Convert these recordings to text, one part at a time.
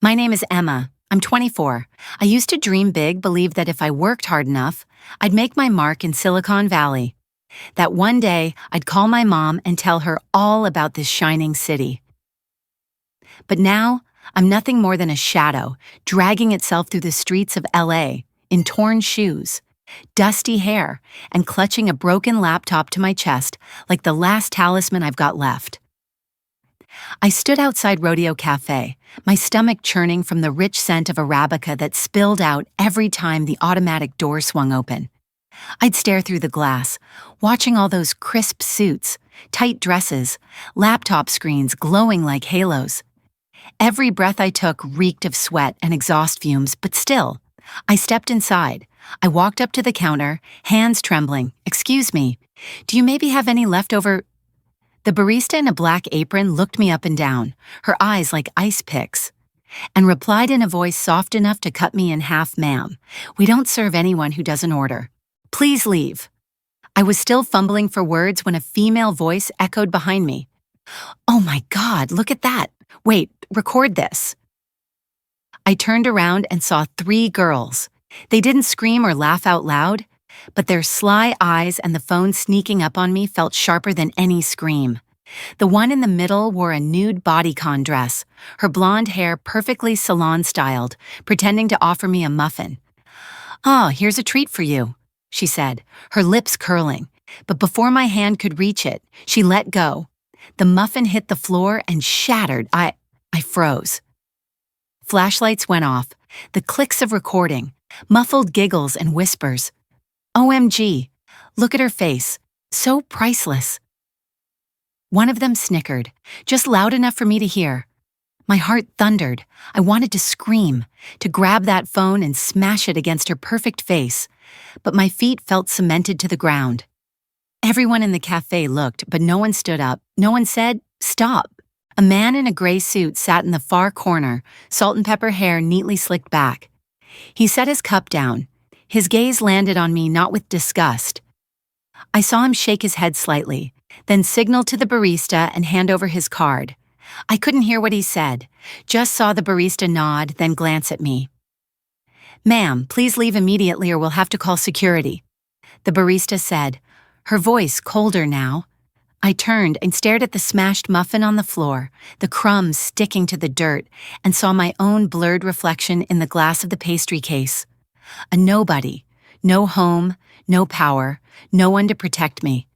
My name is Emma. I'm 24. I used to dream big, believe that if I worked hard enough, I'd make my mark in Silicon Valley. That one day, I'd call my mom and tell her all about this shining city. But now, I'm nothing more than a shadow, dragging itself through the streets of LA, in torn shoes, dusty hair, and clutching a broken laptop to my chest like the last talisman I've got left. I stood outside Rodeo Café, my stomach churning from the rich scent of Arabica that spilled out every time the automatic door swung open. I'd stare through the glass, watching all those crisp suits, tight dresses, laptop screens glowing like halos. Every breath I took reeked of sweat and exhaust fumes, but still, I stepped inside. I walked up to the counter, hands trembling. "Excuse me, do you maybe have any leftover—" The barista in a black apron looked me up and down, her eyes like ice picks, and replied in a voice soft enough to cut me in half. "Ma'am, we don't serve anyone who doesn't order. Please leave." I was still fumbling for words when a female voice echoed behind me. "Oh my God, look at that. Wait, record this." I turned around and saw 3 girls. They didn't scream or laugh out loud, but their sly eyes and the phone sneaking up on me felt sharper than any scream. The one in the middle wore a nude bodycon dress, her blonde hair perfectly salon-styled, pretending to offer me a muffin. "Oh, here's a treat for you," she said, her lips curling. But before my hand could reach it, she let go. The muffin hit the floor and shattered. I froze. Flashlights went off, the clicks of recording, muffled giggles and whispers. OMG, look at her face, so priceless. One of them snickered, just loud enough for me to hear. My heart thundered. I wanted to scream, to grab that phone and smash it against her perfect face, but my feet felt cemented to the ground. Everyone in the cafe looked, but no one stood up. No one said, "Stop." A man in a gray suit sat in the far corner, salt and pepper hair neatly slicked back. He set his cup down. His gaze landed on me not with disgust. I saw him shake his head slightly, then signal to the barista and hand over his card. I couldn't hear what he said, just saw the barista nod, then glance at me. "Ma'am, please leave immediately or we'll have to call security," the barista said, her voice colder now. I turned and stared at the smashed muffin on the floor, the crumbs sticking to the dirt, and saw my own blurred reflection in the glass of the pastry case. A nobody, no home, no power, no one to protect me.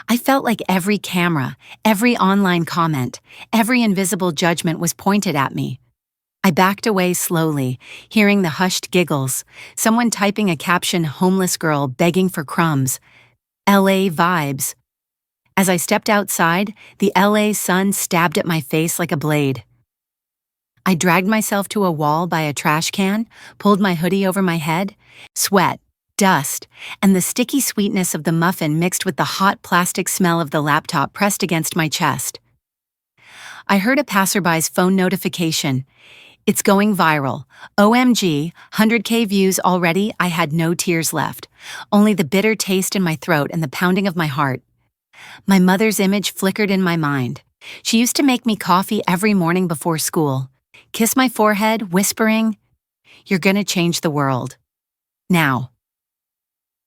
I felt like every camera, every online comment, every invisible judgment was pointed at me. I backed away slowly, hearing the hushed giggles, someone typing a caption, "Homeless girl begging for crumbs," LA vibes. As I stepped outside, the LA sun stabbed at my face like a blade. I dragged myself to a wall by a trash can, pulled my hoodie over my head. Sweat, dust, and the sticky sweetness of the muffin mixed with the hot plastic smell of the laptop pressed against my chest. I heard a passerby's phone notification. "It's going viral. OMG, 100K views already." I had no tears left, only the bitter taste in my throat and the pounding of my heart. My mother's image flickered in my mind. She used to make me coffee every morning before school, kiss my forehead, whispering, "You're gonna change the world. Now."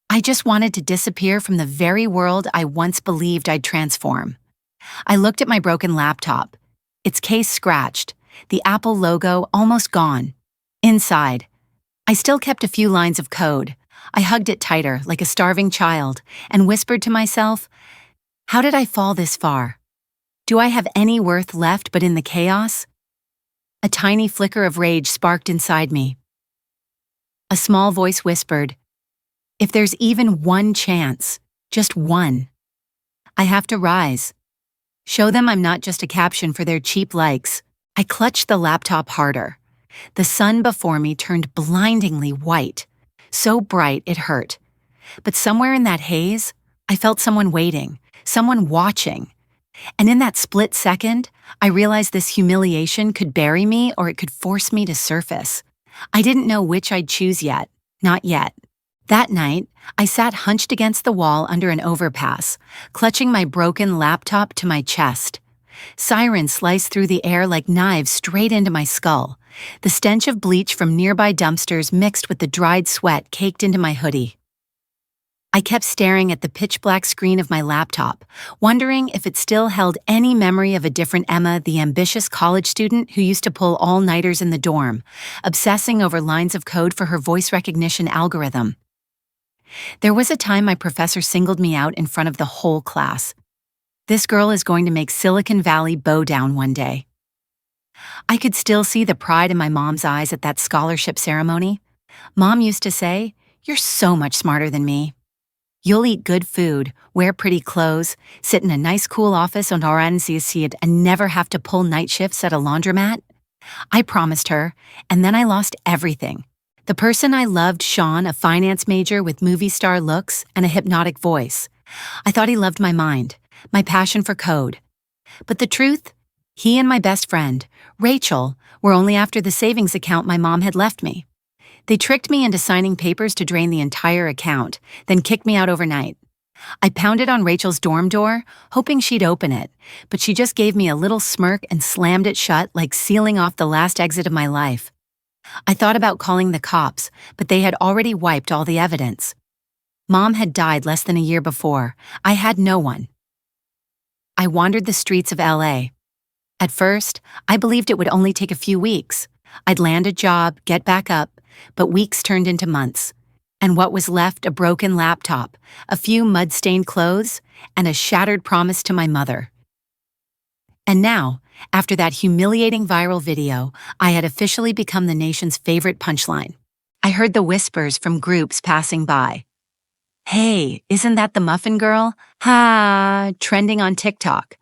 I just wanted to disappear from the very world I once believed I'd transform. I looked at my broken laptop, its case scratched, the Apple logo almost gone. Inside, I still kept a few lines of code. I hugged it tighter, like a starving child, and whispered to myself, "How did I fall this far? Do I have any worth left but in the chaos?" A tiny flicker of rage sparked inside me. A small voice whispered, "If there's even one chance, just one, I have to rise. Show them I'm not just a caption for their cheap likes." I clutched the laptop harder. The sun before me turned blindingly white, so bright it hurt. But somewhere in that haze, I felt someone waiting, someone watching. And in that split second, I realized this humiliation could bury me or it could force me to surface. I didn't know which I'd choose yet, not yet. That night, I sat hunched against the wall under an overpass, clutching my broken laptop to my chest. Sirens sliced through the air like knives straight into my skull. The stench of bleach from nearby dumpsters mixed with the dried sweat caked into my hoodie. I kept staring at the pitch-black screen of my laptop, wondering if it still held any memory of a different Emma, the ambitious college student who used to pull all-nighters in the dorm, obsessing over lines of code for her voice recognition algorithm. There was a time my professor singled me out in front of the whole class. This girl is going to make Silicon Valley bow down one day. I could still see the pride in my mom's eyes at that scholarship ceremony. Mom used to say, "You're so much smarter than me. You'll eat good food, wear pretty clothes, sit in a nice cool office on Oranziasiad and never have to pull night shifts at a laundromat." I promised her, and then I lost everything. The person I loved, Sean, a finance major with movie star looks and a hypnotic voice. I thought he loved my mind, my passion for code. But the truth? He and my best friend, Rachel, were only after the savings account my mom had left me. They tricked me into signing papers to drain the entire account, then kicked me out overnight. I pounded on Rachel's dorm door, hoping she'd open it, but she just gave me a little smirk and slammed it shut like sealing off the last exit of my life. I thought about calling the cops, but they had already wiped all the evidence. Mom had died less than a year before. I had no one. I wandered the streets of LA. At first, I believed it would only take a few weeks. I'd land a job, get back up, but weeks turned into months. And what was left, a broken laptop, a few mud-stained clothes, and a shattered promise to my mother. And now, after that humiliating viral video, I had officially become the nation's favorite punchline. I heard the whispers from groups passing by. "Hey, isn't that the muffin girl? Ha, trending on TikTok.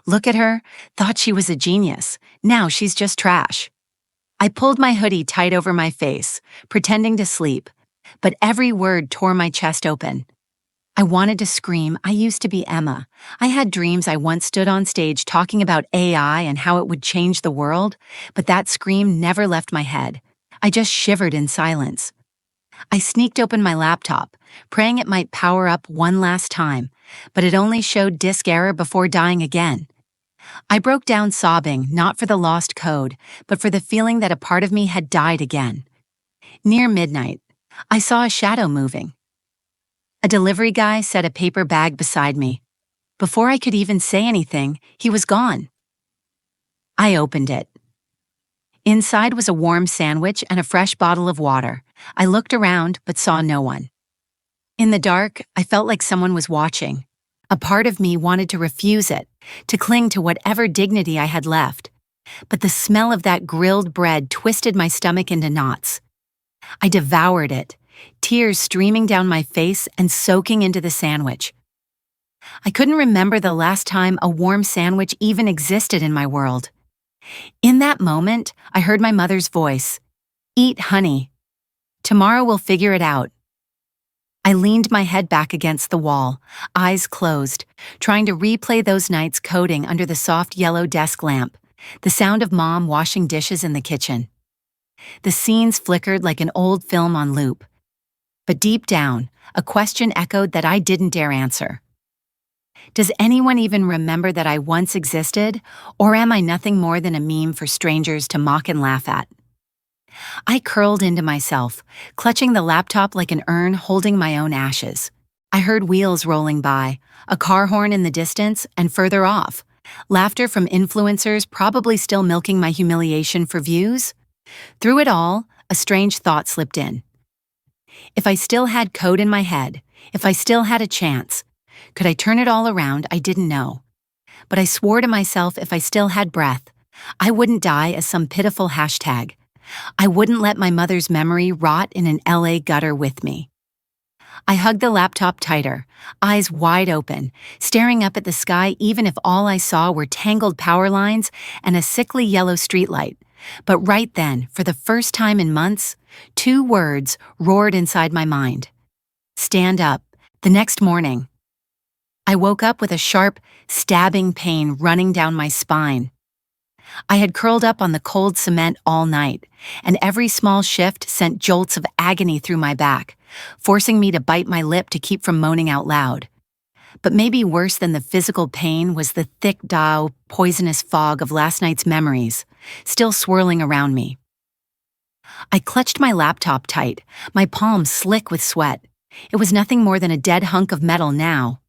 Look at her, thought she was a genius. Now she's just trash." I pulled my hoodie tight over my face, pretending to sleep, but every word tore my chest open. I wanted to scream, I used to be Emma. I had dreams. I once stood on stage talking about AI and how it would change the world, but that scream never left my head. I just shivered in silence. I sneaked open my laptop, praying it might power up one last time, but it only showed disk error before dying again. I broke down sobbing, not for the lost code, but for the feeling that a part of me had died again. Near midnight, I saw a shadow moving. A delivery guy set a paper bag beside me. Before I could even say anything, he was gone. I opened it. Inside was a warm sandwich and a fresh bottle of water. I looked around, but saw no one. In the dark, I felt like someone was watching. A part of me wanted to refuse it, to cling to whatever dignity I had left. But the smell of that grilled bread twisted my stomach into knots. I devoured it, tears streaming down my face and soaking into the sandwich. I couldn't remember the last time a warm sandwich even existed in my world. In that moment, I heard my mother's voice. "Eat, honey. Tomorrow we'll figure it out." I leaned my head back against the wall, eyes closed, trying to replay those nights coding under the soft yellow desk lamp, the sound of Mom washing dishes in the kitchen. The scenes flickered like an old film on loop. But deep down, a question echoed that I didn't dare answer. Does anyone even remember that I once existed, or am I nothing more than a meme for strangers to mock and laugh at? I curled into myself, clutching the laptop like an urn holding my own ashes. I heard wheels rolling by, a car horn in the distance, and further off, laughter from influencers probably still milking my humiliation for views. Through it all, a strange thought slipped in. If I still had code in my head, if I still had a chance, could I turn it all around? I didn't know. But I swore to myself if I still had breath, I wouldn't die as some pitiful hashtag. I wouldn't let my mother's memory rot in an LA gutter with me. I hugged the laptop tighter, eyes wide open, staring up at the sky even if all I saw were tangled power lines and a sickly yellow streetlight. But right then, for the first time in months, two words roared inside my mind. Stand up. The next morning, I woke up with a sharp, stabbing pain running down my spine. I had curled up on the cold cement all night, and every small shift sent jolts of agony through my back, forcing me to bite my lip to keep from moaning out loud. But maybe worse than the physical pain was the thick, dull, poisonous fog of last night's memories, still swirling around me. I clutched my laptop tight, my palms slick with sweat. It was nothing more than a dead hunk of metal now.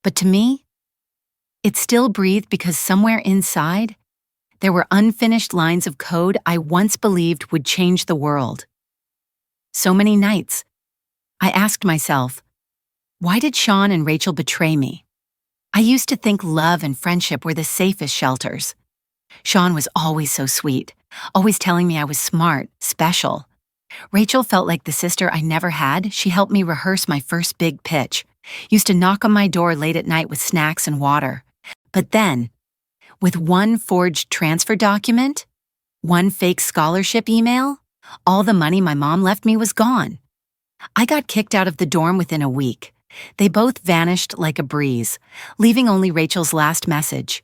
But to me, it still breathed because somewhere inside, there were unfinished lines of code I once believed would change the world. So many nights, I asked myself, why did Sean and Rachel betray me? I used to think love and friendship were the safest shelters. Sean was always so sweet, always telling me I was smart, special. Rachel felt like the sister I never had. She helped me rehearse my first big pitch, used to knock on my door late at night with snacks and water. But then, with one forged transfer document, one fake scholarship email, all the money my mom left me was gone. I got kicked out of the dorm within a week. They both vanished like a breeze, leaving only Rachel's last message.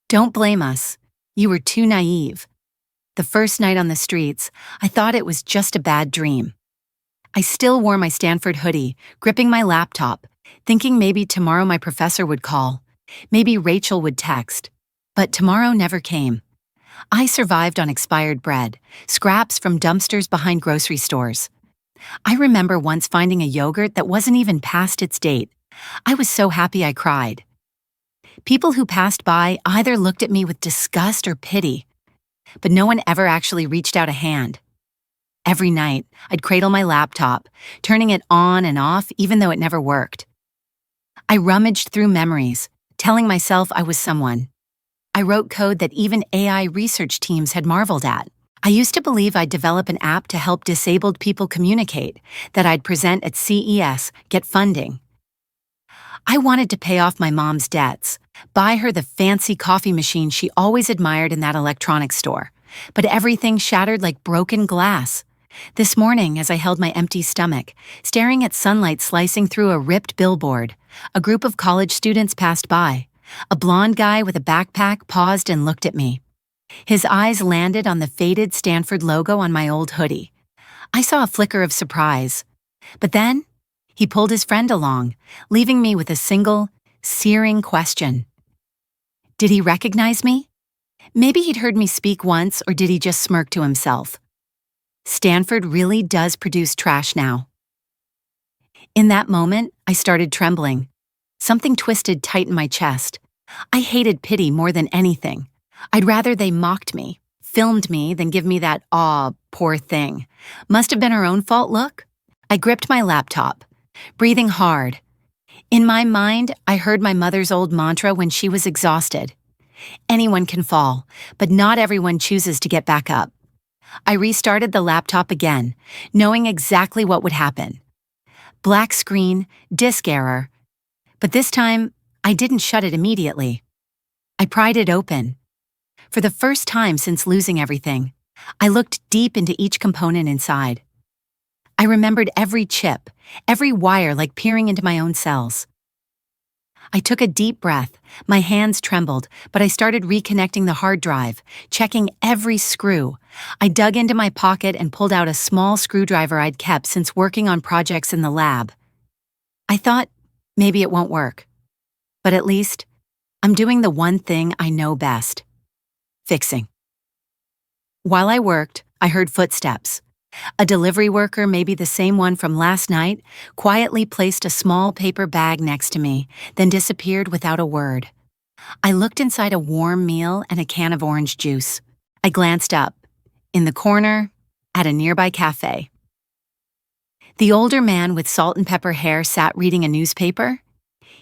Don't blame us. You were too naive. The first night on the streets, I thought it was just a bad dream. I still wore my Stanford hoodie, gripping my laptop, thinking maybe tomorrow my professor would call. Maybe Rachel would text. But tomorrow never came. I survived on expired bread, scraps from dumpsters behind grocery stores. I remember once finding a yogurt that wasn't even past its date. I was so happy I cried. People who passed by either looked at me with disgust or pity, but no one ever actually reached out a hand. Every night, I'd cradle my laptop, turning it on and off even though it never worked. I rummaged through memories, telling myself I was someone. I wrote code that even AI research teams had marveled at. I used to believe I'd develop an app to help disabled people communicate, that I'd present at CES, get funding. I wanted to pay off my mom's debts, buy her the fancy coffee machine she always admired in that electronics store. But everything shattered like broken glass. This morning, as I held my empty stomach, staring at sunlight slicing through a ripped billboard, a group of college students passed by. A blonde guy with a backpack paused and looked at me. His eyes landed on the faded Stanford logo on my old hoodie. I saw a flicker of surprise. But then, he pulled his friend along, leaving me with a single, searing question. Did he recognize me? Maybe he'd heard me speak once, or did he just smirk to himself? Stanford really does produce trash now. In that moment, I started trembling. Something twisted tight in my chest. I hated pity more than anything. I'd rather they mocked me, filmed me, than give me that, "aw, poor thing. Must have been her own fault" look. I gripped my laptop, breathing hard. In my mind, I heard my mother's old mantra when she was exhausted. Anyone can fall, but not everyone chooses to get back up. I restarted the laptop again, knowing exactly what would happen. Black screen, disk error. But this time, I didn't shut it immediately. I pried it open. For the first time since losing everything, I looked deep into each component inside. I remembered every chip, every wire like peering into my own cells. I took a deep breath. My hands trembled, but I started reconnecting the hard drive, checking every screw. I dug into my pocket and pulled out a small screwdriver I'd kept since working on projects in the lab. I thought, maybe it won't work. But at least, I'm doing the one thing I know best: fixing. While I worked, I heard footsteps. A delivery worker, maybe the same one from last night, quietly placed a small paper bag next to me, then disappeared without a word. I looked inside a warm meal and a can of orange juice. I glanced up. In the corner, at a nearby cafe. The older man with salt and pepper hair sat reading a newspaper.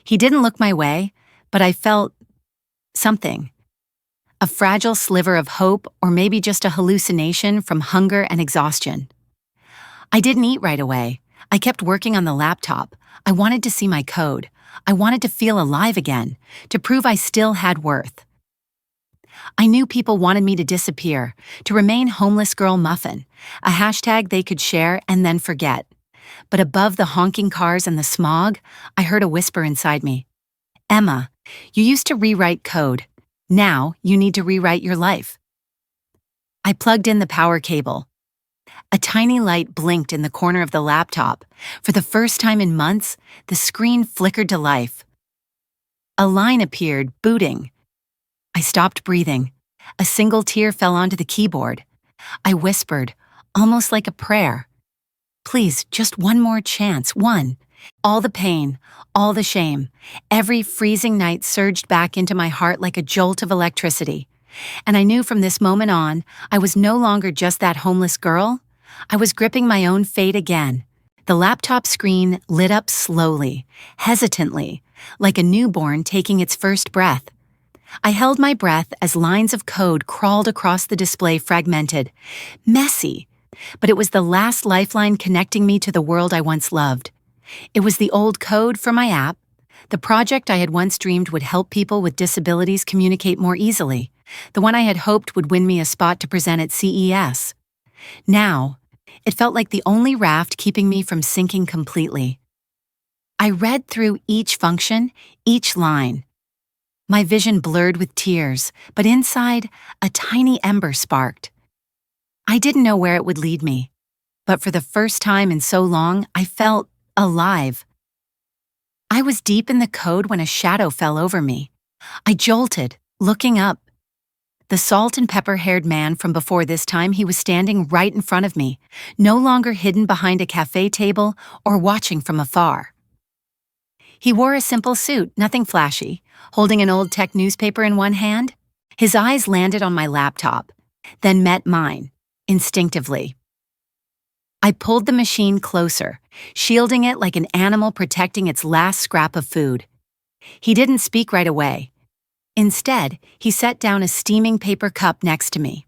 He didn't look my way, but I felt something. A fragile sliver of hope, or maybe just a hallucination from hunger and exhaustion. I didn't eat right away. I kept working on the laptop. I wanted to see my code. I wanted to feel alive again, to prove I still had worth. I knew people wanted me to disappear, to remain homeless girl muffin, a hashtag they could share and then forget. But above the honking cars and the smog, I heard a whisper inside me. Emma, you used to rewrite code. Now you need to rewrite your life. I plugged in the power cable. A tiny light blinked in the corner of the laptop. For the first time in months, the screen flickered to life. A line appeared, booting. I stopped breathing. A single tear fell onto the keyboard. I whispered, almost like a prayer. Please, just one more chance, one. All the pain, all the shame, every freezing night surged back into my heart like a jolt of electricity. And I knew from this moment on, I was no longer just that homeless girl. I was gripping my own fate again. The laptop screen lit up slowly, hesitantly, like a newborn taking its first breath. I held my breath as lines of code crawled across the display, fragmented, messy, but it was the last lifeline connecting me to the world I once loved. It was the old code for my app, the project I had once dreamed would help people with disabilities communicate more easily, the one I had hoped would win me a spot to present at CES. Now, it felt like the only raft keeping me from sinking completely. I read through each function, each line. My vision blurred with tears, but inside, a tiny ember sparked. I didn't know where it would lead me, but for the first time in so long, I felt alive. I was deep in the code when a shadow fell over me. I jolted, looking up. The salt and pepper-haired man from before this time, he was standing right in front of me, no longer hidden behind a cafe table or watching from afar. He wore a simple suit, nothing flashy, holding an old tech newspaper in one hand. His eyes landed on my laptop, then met mine, instinctively. I pulled the machine closer, shielding it like an animal protecting its last scrap of food. He didn't speak right away. Instead, he set down a steaming paper cup next to me.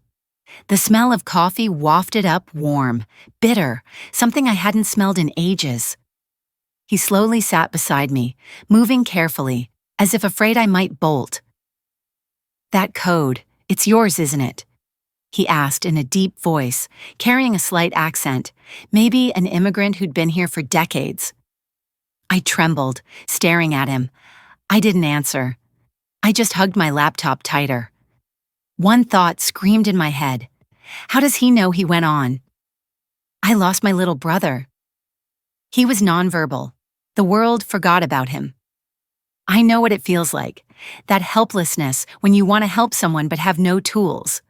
The smell of coffee wafted up warm, bitter, something I hadn't smelled in ages. He slowly sat beside me, moving carefully, as if afraid I might bolt. "That code, it's yours, isn't it?" he asked in a deep voice, carrying a slight accent, maybe an immigrant who'd been here for decades. I trembled, staring at him. I didn't answer. I just hugged my laptop tighter. One thought screamed in my head. How does he know? He went on. I lost my little brother. He was nonverbal. The world forgot about him. I know what it feels like, that helplessness when you want to help someone but have no tools.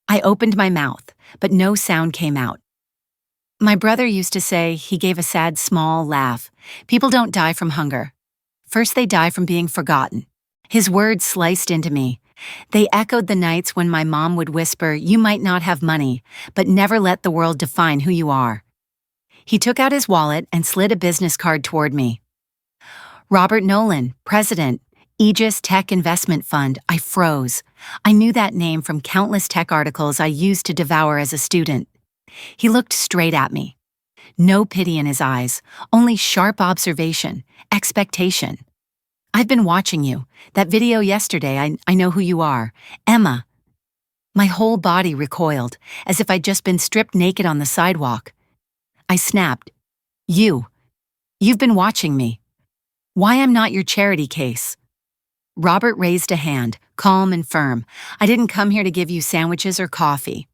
I opened my mouth, but no sound came out. My brother used to say, he gave a sad, small laugh, "People don't die from hunger. First they die from being forgotten." His words sliced into me. They echoed the nights when my mom would whisper, "You might not have money, but never let the world define who you are." He took out his wallet and slid a business card toward me. Robert Nolan, President, Aegis Tech Investment Fund. I froze. I knew that name from countless tech articles I used to devour as a student. He looked straight at me. No pity in his eyes, only sharp observation, expectation. "I've been watching you. That video yesterday, I know who you are. Emma." My whole body recoiled, as if I'd just been stripped naked on the sidewalk. I snapped. You've been watching me. Why I'm not your charity case." Robert raised a hand, calm and firm. "I didn't come here to give you sandwiches or coffee.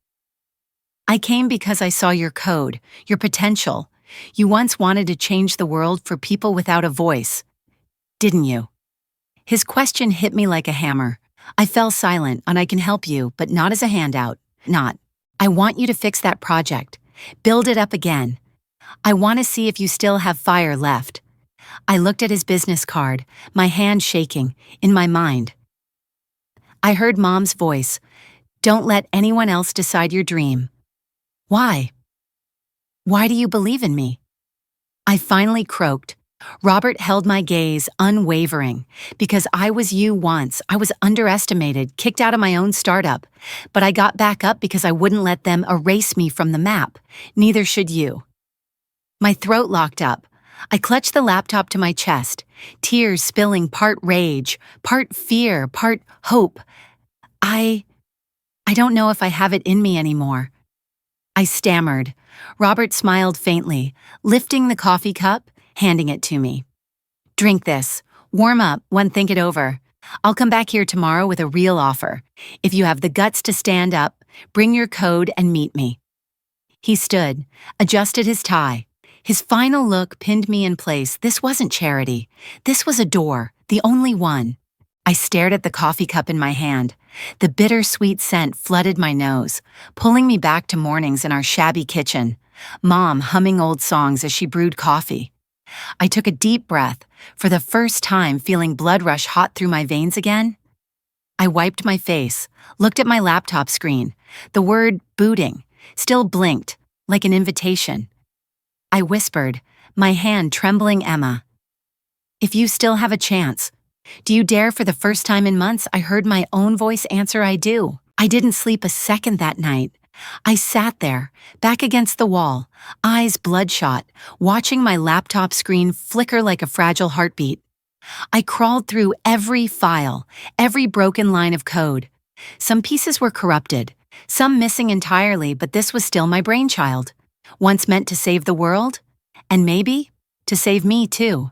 I came because I saw your code, your potential. You once wanted to change the world for people without a voice. Didn't you?" His question hit me like a hammer. I fell silent on "I can help you, but not as a handout. Not. I want you to fix that project. Build it up again. I want to see if you still have fire left." I looked at his business card, my hand shaking, in my mind. I heard Mom's voice. "Don't let anyone else decide your dream." Why? Why do you believe in me? I finally croaked. Robert held my gaze, unwavering. "Because I was you once. I was underestimated, kicked out of my own startup. But I got back up because I wouldn't let them erase me from the map. Neither should you." My throat locked up. I clutched the laptop to my chest, tears spilling, part rage, part fear, part hope. I don't know if I have it in me anymore. I stammered. Robert smiled faintly, lifting the coffee cup, handing it to me. "Drink this. Warm up, think it over. I'll come back here tomorrow with a real offer. If you have the guts to stand up, bring your code and meet me." He stood, adjusted his tie. His final look pinned me in place. This wasn't charity. This was a door, the only one. I stared at the coffee cup in my hand. The bittersweet scent flooded my nose, pulling me back to mornings in our shabby kitchen. Mom humming old songs as she brewed coffee. I took a deep breath, for the first time feeling blood rush hot through my veins again. I wiped my face, looked at my laptop screen. The word booting still blinked, like an invitation. I whispered, my hand trembling, Emma. If you still have a chance. Do you dare? For the first time in months, I heard my own voice answer, I do. I didn't sleep a second that night. I sat there, back against the wall, eyes bloodshot, watching my laptop screen flicker like a fragile heartbeat. I crawled through every file, every broken line of code. Some pieces were corrupted, some missing entirely, but this was still my brainchild. Once meant to save the world, and maybe to save me too.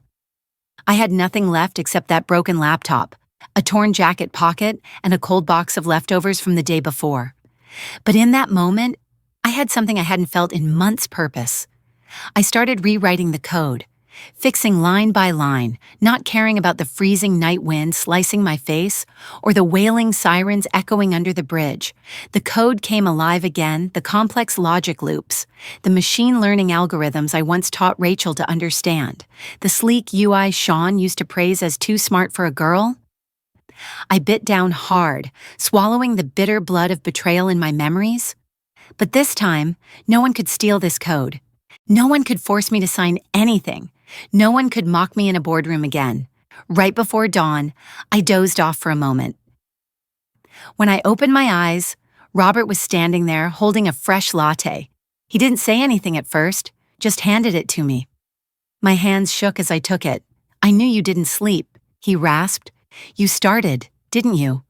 I had nothing left except that broken laptop, a torn jacket pocket, and a cold box of leftovers from the day before. But in that moment, I had something I hadn't felt in months: purpose. I started rewriting the code, fixing line by line, not caring about the freezing night wind slicing my face or the wailing sirens echoing under the bridge. The code came alive again, the complex logic loops, the machine learning algorithms I once taught Rachel to understand, the sleek UI Sean used to praise as too smart for a girl. I bit down hard, swallowing the bitter blood of betrayal in my memories. But this time, no one could steal this code. No one could force me to sign anything. No one could mock me in a boardroom again. Right before dawn, I dozed off for a moment. When I opened my eyes, Robert was standing there holding a fresh latte. He didn't say anything at first, just handed it to me. My hands shook as I took it. I knew you didn't sleep, he rasped. You started, didn't you?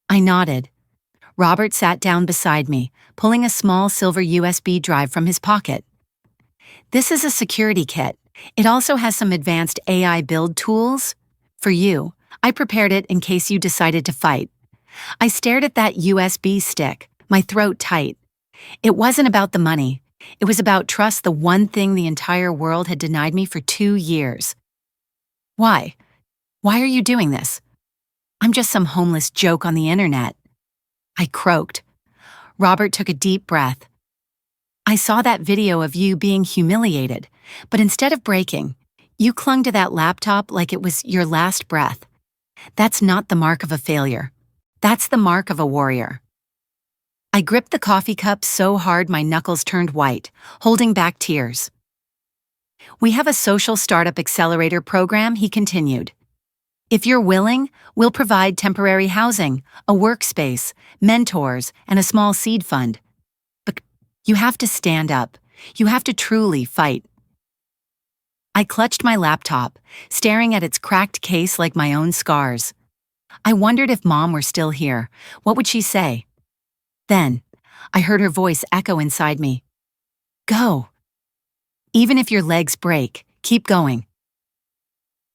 I nodded. Robert sat down beside me, pulling a small silver USB drive from his pocket. This is a security kit. It also has some advanced AI build tools. For you, I prepared it in case you decided to fight. I stared at that USB stick, my throat tight. It wasn't about the money. It was about trust, the one thing the entire world had denied me for 2 years. Why? Why are you doing this? I'm just some homeless joke on the internet. I croaked. Robert took a deep breath. I saw that video of you being humiliated, but instead of breaking, you clung to that laptop like it was your last breath. That's not the mark of a failure. That's the mark of a warrior. I gripped the coffee cup so hard my knuckles turned white, holding back tears. We have a social startup accelerator program, he continued. If you're willing, we'll provide temporary housing, a workspace, mentors, and a small seed fund. But you have to stand up. You have to truly fight. I clutched my laptop, staring at its cracked case like my own scars. I wondered if Mom were still here. What would she say? Then, I heard her voice echo inside me. Go. Even if your legs break, keep going.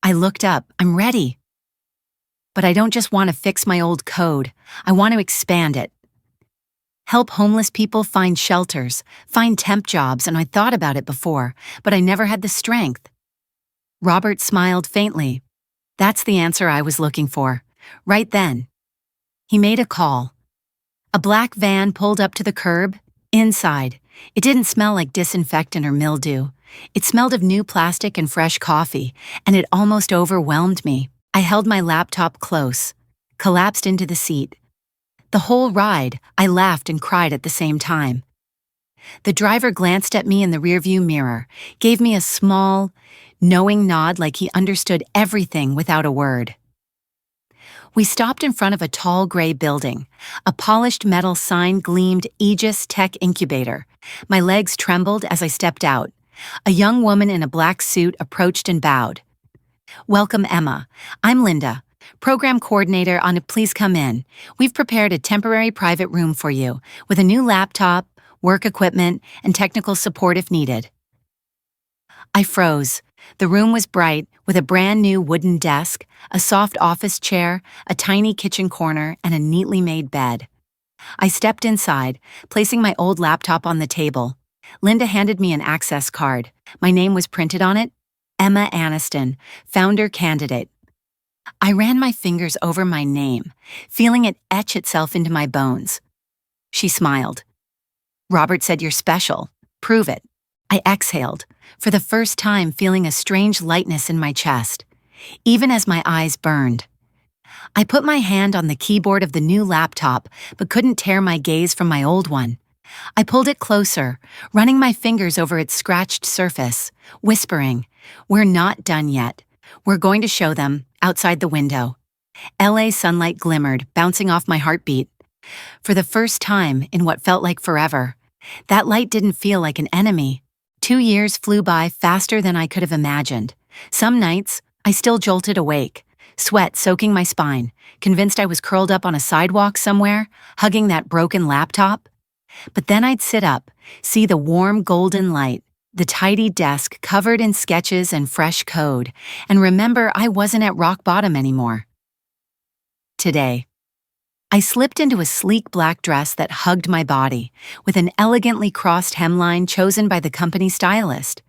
I looked up. I'm ready. But I don't just want to fix my old code. I want to expand it. Help homeless people find shelters, find temp jobs, and I thought about it before, but I never had the strength. Robert smiled faintly. That's the answer I was looking for. Right then. He made a call. A black van pulled up to the curb. Inside, it didn't smell like disinfectant or mildew. It smelled of new plastic and fresh coffee, and it almost overwhelmed me. I held my laptop close, collapsed into the seat. The whole ride, I laughed and cried at the same time. The driver glanced at me in the rearview mirror, gave me a small, knowing nod like he understood everything without a word. We stopped in front of a tall gray building. A polished metal sign gleamed, Aegis Tech Incubator. My legs trembled as I stepped out. A young woman in a black suit approached and bowed. Welcome, Emma. I'm Linda, program coordinator on Please Come In. We've prepared a temporary private room for you with a new laptop, work equipment, and technical support if needed. I froze. The room was bright, with a brand new wooden desk, a soft office chair, a tiny kitchen corner, and a neatly made bed. I stepped inside, placing my old laptop on the table. Linda handed me an access card. My name was printed on it, Emma Aniston, founder candidate. I ran my fingers over my name, feeling it etch itself into my bones. She smiled. Robert said you're special. Prove it. I exhaled, for the first time feeling a strange lightness in my chest, even as my eyes burned. I put my hand on the keyboard of the new laptop, but couldn't tear my gaze from my old one. I pulled it closer, running my fingers over its scratched surface, whispering, "We're not done yet. We're going to show them, outside the window." LA sunlight glimmered, bouncing off my heartbeat. For the first time in what felt like forever, that light didn't feel like an enemy. 2 years flew by faster than I could have imagined. Some nights, I still jolted awake, sweat soaking my spine, convinced I was curled up on a sidewalk somewhere, hugging that broken laptop. But then I'd sit up, see the warm golden light, the tidy desk covered in sketches and fresh code, and remember I wasn't at rock bottom anymore. Today, I slipped into a sleek black dress that hugged my body, with an elegantly crossed hemline chosen by the company stylist.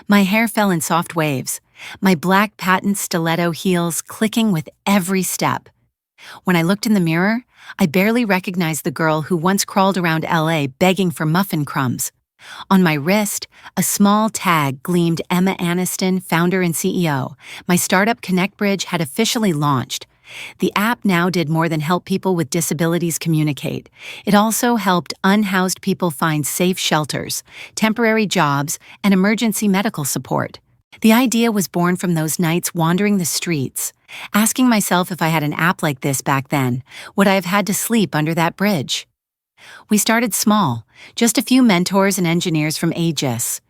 My hair fell in soft waves, my black patent stiletto heels clicking with every step. When I looked in the mirror, I barely recognized the girl who once crawled around LA begging for muffin crumbs. On my wrist, a small tag gleamed Emma Aniston, founder and CEO. My startup ConnectBridge had officially launched. The app now did more than help people with disabilities communicate. It also helped unhoused people find safe shelters, temporary jobs, and emergency medical support. The idea was born from those nights wandering the streets, asking myself if I had an app like this back then, would I have had to sleep under that bridge? We started small, just a few mentors and engineers from Aegis.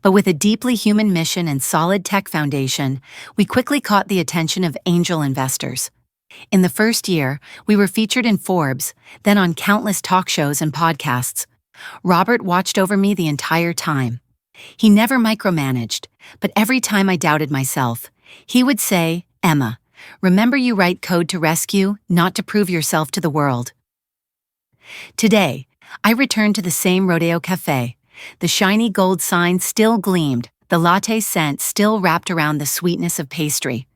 But with a deeply human mission and solid tech foundation, we quickly caught the attention of angel investors. In the first year, we were featured in Forbes, then on countless talk shows and podcasts. Robert watched over me the entire time. He never micromanaged, but every time I doubted myself, he would say, "Emma, remember you write code to rescue, not to prove yourself to the world." Today, I returned to the same rodeo cafe. The shiny gold sign still gleamed, the latte scent still wrapped around the sweetness of pastry.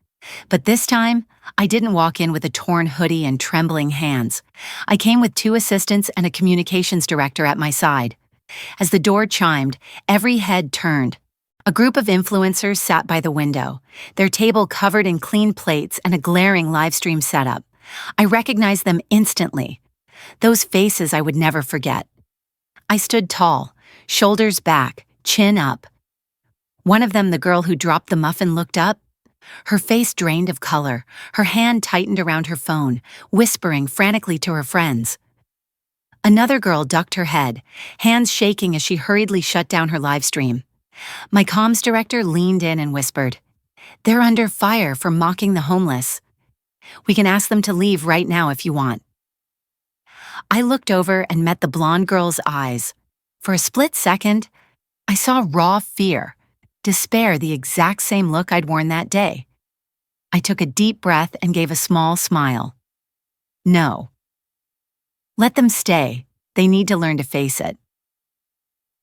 But this time, I didn't walk in with a torn hoodie and trembling hands. I came with 2 assistants and a communications director at my side. As the door chimed, every head turned. A group of influencers sat by the window, their table covered in clean plates and a glaring livestream setup. I recognized them instantly. Those faces I would never forget. I stood tall, shoulders back, chin up. One of them, the girl who dropped the muffin, looked up. Her face drained of color, her hand tightened around her phone, whispering frantically to her friends. Another girl ducked her head, hands shaking as she hurriedly shut down her live stream. My comms director leaned in and whispered, "They're under fire for mocking the homeless. We can ask them to leave right now if you want." I looked over and met the blonde girl's eyes. For a split second, I saw raw fear, despair, the exact same look I'd worn that day. I took a deep breath and gave a small smile. No. Let them stay. They need to learn to face it.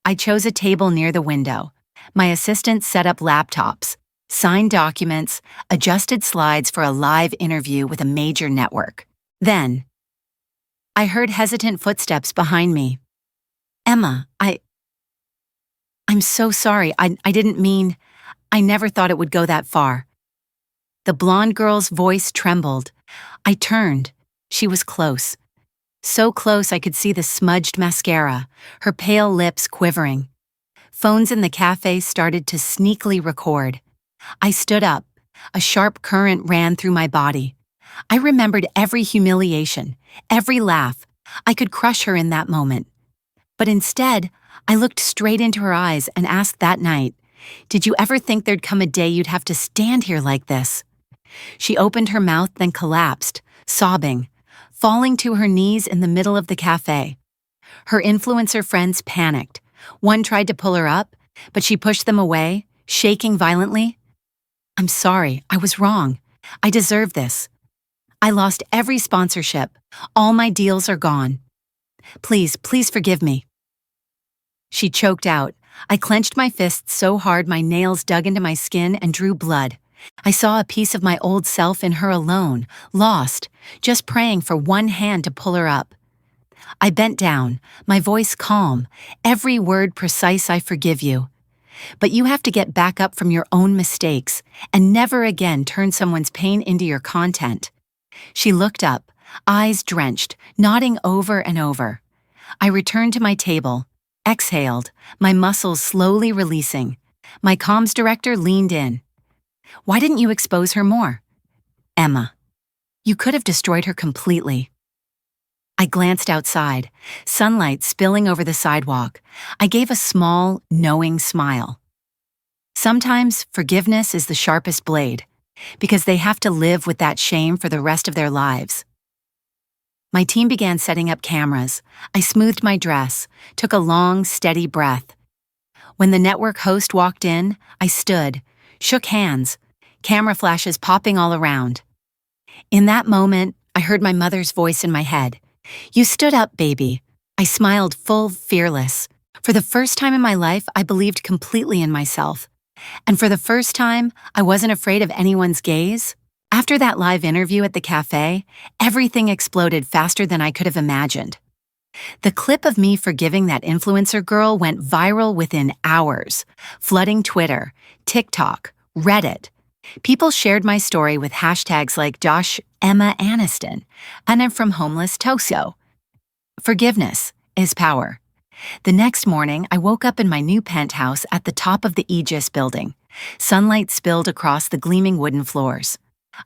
I chose a table near the window. My assistant set up laptops, signed documents, adjusted slides for a live interview with a major network. Then, I heard hesitant footsteps behind me. "Emma, I'm so sorry. I didn't mean, I never thought it would go that far." The blonde girl's voice trembled. I turned. She was close. So close I could see the smudged mascara, her pale lips quivering. Phones in the cafe started to sneakily record. I stood up. A sharp current ran through my body. I remembered every humiliation, every laugh. I could crush her in that moment. But instead, I looked straight into her eyes and asked that night, "Did you ever think there'd come a day you'd have to stand here like this?" She opened her mouth, then collapsed, sobbing, falling to her knees in the middle of the cafe. Her influencer friends panicked. One tried to pull her up, but she pushed them away, shaking violently. "I'm sorry, I was wrong. I deserve this. I lost every sponsorship. All my deals are gone. Please, please forgive me." She choked out. I clenched my fists so hard my nails dug into my skin and drew blood. I saw a piece of my old self in her alone, lost, just praying for one hand to pull her up. I bent down, my voice calm, every word precise. I forgive you. But you have to get back up from your own mistakes and never again turn someone's pain into your content. She looked up, eyes drenched, nodding over and over. I returned to my table, exhaled, my muscles slowly releasing. My comms director leaned in. Why didn't you expose her more? Emma, you could have destroyed her completely. I glanced outside, sunlight spilling over the sidewalk. I gave a small, knowing smile. Sometimes forgiveness is the sharpest blade, because they have to live with that shame for the rest of their lives. My team began setting up cameras. I smoothed my dress, took a long, steady breath. When the network host walked in, I stood, shook hands, camera flashes popping all around. In that moment, I heard my mother's voice in my head. You stood up, baby. I smiled full, fearless. For the first time in my life, I believed completely in myself. And for the first time, I wasn't afraid of anyone's gaze. After that live interview at the cafe, everything exploded faster than I could have imagined. The clip of me forgiving that influencer girl went viral within hours, flooding Twitter, TikTok, Reddit. People shared my story with hashtags like Josh Emma Aniston, and I'm from homeless Toso. Forgiveness is power. The next morning, I woke up in my new penthouse at the top of the Aegis building. Sunlight spilled across the gleaming wooden floors.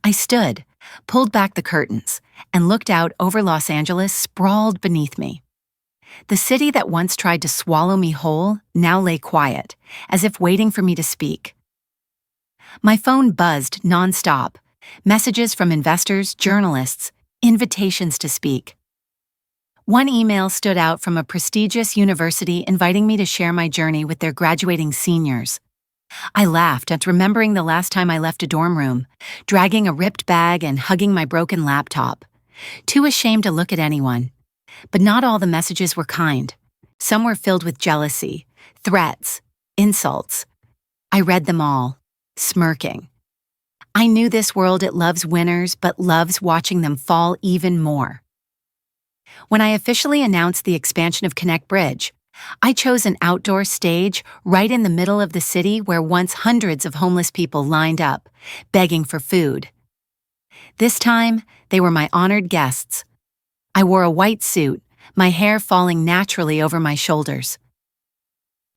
I stood, pulled back the curtains, and looked out over Los Angeles sprawled beneath me. The city that once tried to swallow me whole now lay quiet, as if waiting for me to speak. My phone buzzed nonstop. Messages from investors, journalists, invitations to speak. One email stood out from a prestigious university inviting me to share my journey with their graduating seniors. I laughed at remembering the last time I left a dorm room, dragging a ripped bag and hugging my broken laptop. Too ashamed to look at anyone. But not all the messages were kind. Some were filled with jealousy, threats, insults. I read them all, smirking. I knew this world, it loves winners, but loves watching them fall even more. When I officially announced the expansion of Connect Bridge, I chose an outdoor stage right in the middle of the city where once hundreds of homeless people lined up, begging for food. This time, they were my honored guests. I wore a white suit, my hair falling naturally over my shoulders.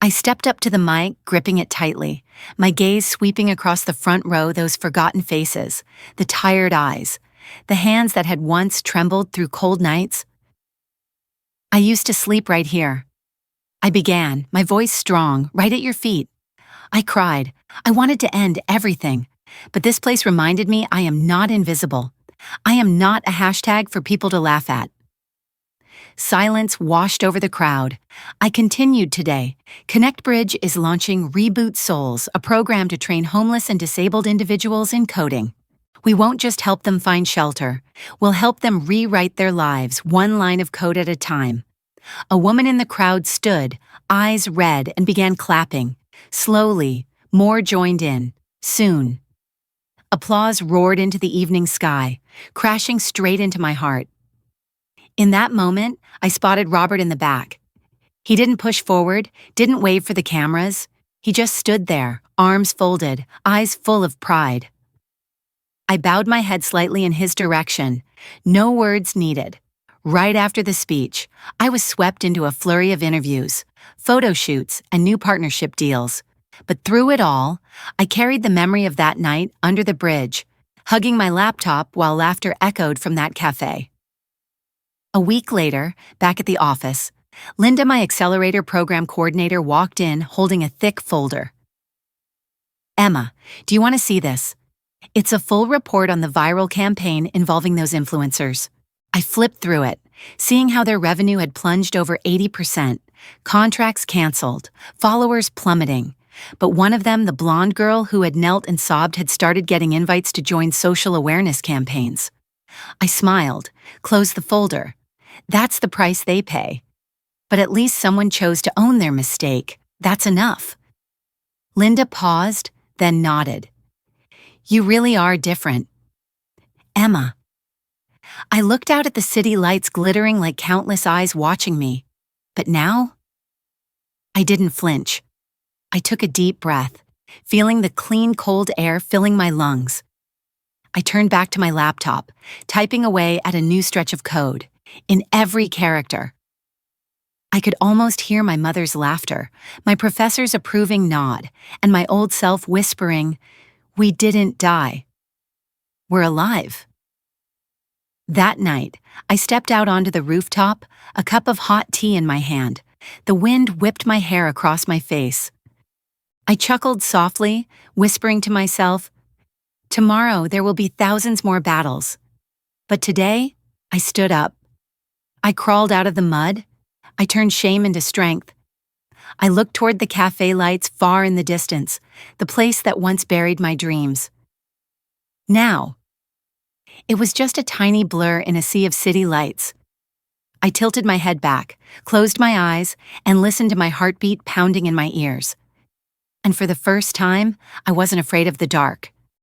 I stepped up to the mic, gripping it tightly, my gaze sweeping across the front row, those forgotten faces, the tired eyes, the hands that had once trembled through cold nights. I used to sleep right here. I began, my voice strong, right at your feet. I cried. I wanted to end everything, but this place reminded me I am not invisible. I am not a hashtag for people to laugh at. Silence washed over the crowd. I continued today. Connect Bridge is launching Reboot Souls, a program to train homeless and disabled individuals in coding. We won't just help them find shelter. We'll help them rewrite their lives, one line of code at a time. A woman in the crowd stood, eyes red, and began clapping. Slowly, more joined in. Soon. Applause roared into the evening sky, crashing straight into my heart. In that moment, I spotted Robert in the back. He didn't push forward, didn't wave for the cameras. He just stood there, arms folded, eyes full of pride. I bowed my head slightly in his direction. No words needed. Right after the speech, I was swept into a flurry of interviews, photo shoots, and new partnership deals. But through it all, I carried the memory of that night under the bridge, hugging my laptop while laughter echoed from that cafe. A week later, back at the office, Linda, my accelerator program coordinator, walked in holding a thick folder. Emma, do you want to see this? It's a full report on the viral campaign involving those influencers. I flipped through it, seeing how their revenue had plunged over 80%, contracts canceled, followers plummeting. But one of them, the blonde girl who had knelt and sobbed, had started getting invites to join social awareness campaigns. I smiled, closed the folder. That's the price they pay. But at least someone chose to own their mistake. That's enough. Linda paused, then nodded. You really are different. Emma. I looked out at the city lights glittering like countless eyes watching me. But now? I didn't flinch. I took a deep breath, feeling the clean, cold air filling my lungs. I turned back to my laptop, typing away at a new stretch of code, in every character. I could almost hear my mother's laughter, my professor's approving nod, and my old self whispering, "We didn't die. We're alive." That night, I stepped out onto the rooftop, a cup of hot tea in my hand. The wind whipped my hair across my face. I chuckled softly, whispering to myself, "Tomorrow there will be thousands more battles." But today, I stood up. I crawled out of the mud. I turned shame into strength. I looked toward the cafe lights far in the distance, the place that once buried my dreams. Now, it was just a tiny blur in a sea of city lights. I tilted my head back, closed my eyes, and listened to my heartbeat pounding in my ears. And for the first time, I wasn't afraid of the dark.